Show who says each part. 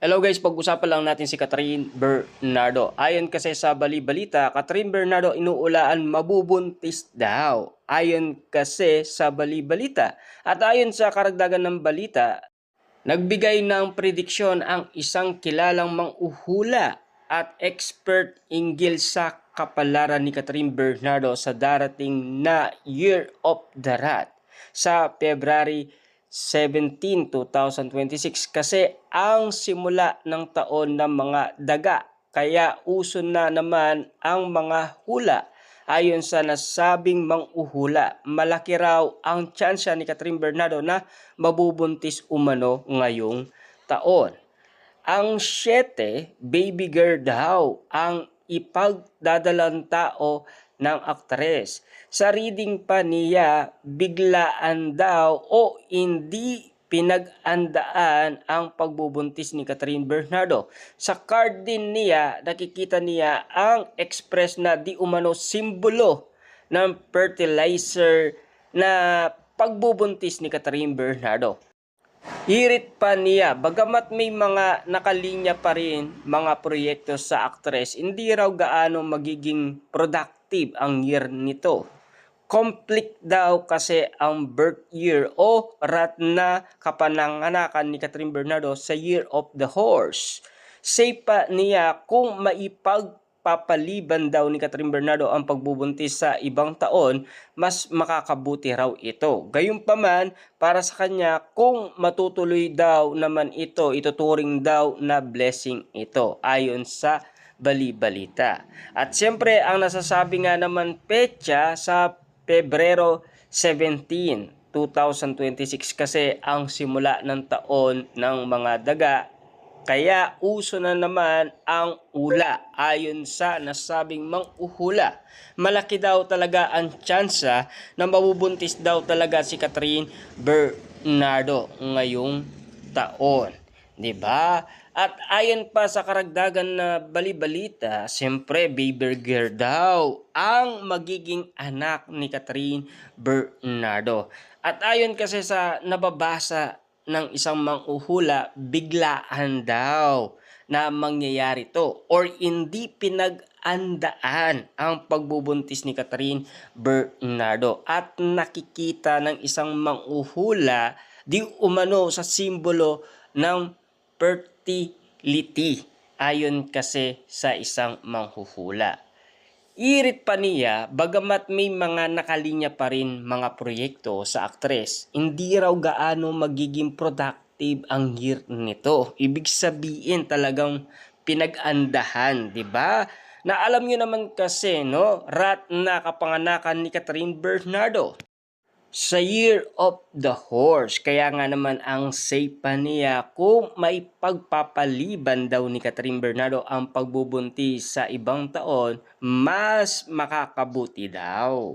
Speaker 1: Hello guys, pag-usapan lang natin si Catherine Bernardo. Ayon kasi sa bali-balita, Catherine Bernardo inuulaan mabubuntis daw. Ayon kasi sa bali-balita. At ayon sa karagdagan ng balita, nagbigay ng prediksyon ang isang kilalang manghuhula at expert hinggil sa kapalaran ni Catherine Bernardo sa darating na Year of the Rat sa February 17, 2026 kasi ang simula ng taon ng mga daga. Kaya uso na naman ang mga hula. Ayon sa nasabing manghuhula, malaki raw ang tsansa ni Catherine Bernardo na mabubuntis umano ngayong taon. Ang 7, baby girl daw ang ipagdadalang tao ng aktres. Sa reading pa niya, biglaan daw o hindi pinag-andaan ang pagbubuntis ni Catherine Bernardo. Sa card din niya, nakikita niya ang express na di umano simbolo ng fertilizer na pagbubuntis ni Catherine Bernardo. Hirit pa niya, bagamat may mga nakalinya pa rin mga proyekto sa aktres, hindi raw gaano magiging productive ang year nito. Complete daw kasi ang birth year o rat na kapananganakan ni Catherine Bernardo sa Year of the Horse. Say pa niya kung maipagpapaliban daw ni Catherine Bernardo ang pagbubuntis sa ibang taon, mas makakabuti raw ito. Gayunpaman, para sa kanya, kung matutuloy daw naman ito, ituturing daw na blessing ito ayon sa bali-balita. At siyempre, ang nasasabi nga naman petsa sa Pebrero 17, 2026 kasi ang simula ng taon ng mga daga. Kaya uso na naman ang ula ayon sa nasabing manghuhula. Malaki daw talaga ang tsansa na mabubuntis daw talaga si Catherine Bernardo ngayong taon. 'Di ba? At ayon pa sa karagdagan na bali-balita, siyempre baby girl daw ang magiging anak ni Catherine Bernardo. At ayon kasi sa nababasa ng isang manghuhula, biglaan daw na mangyayari to or hindi pinag-andaan ang pagbubuntis ni Catherine Bernardo. At nakikita ng isang manghuhula di umano sa simbolo ng fertility ayon kasi sa isang manghuhula. Irit pa niya, bagamat may mga nakalinya pa rin mga proyekto sa aktres, hindi raw gaano magiging productive ang year nito. Ibig sabihin talagang pinag-andahan, 'di ba? Na alam niyo naman kasi, no, rat na kapanganakan ni Catherine Bernardo sa Year of the Horse. Kaya nga naman ang say pa niya kung may pagpapaliban daw ni Catherine Bernardo ang pagbubuntis sa ibang taon, mas makakabuti daw.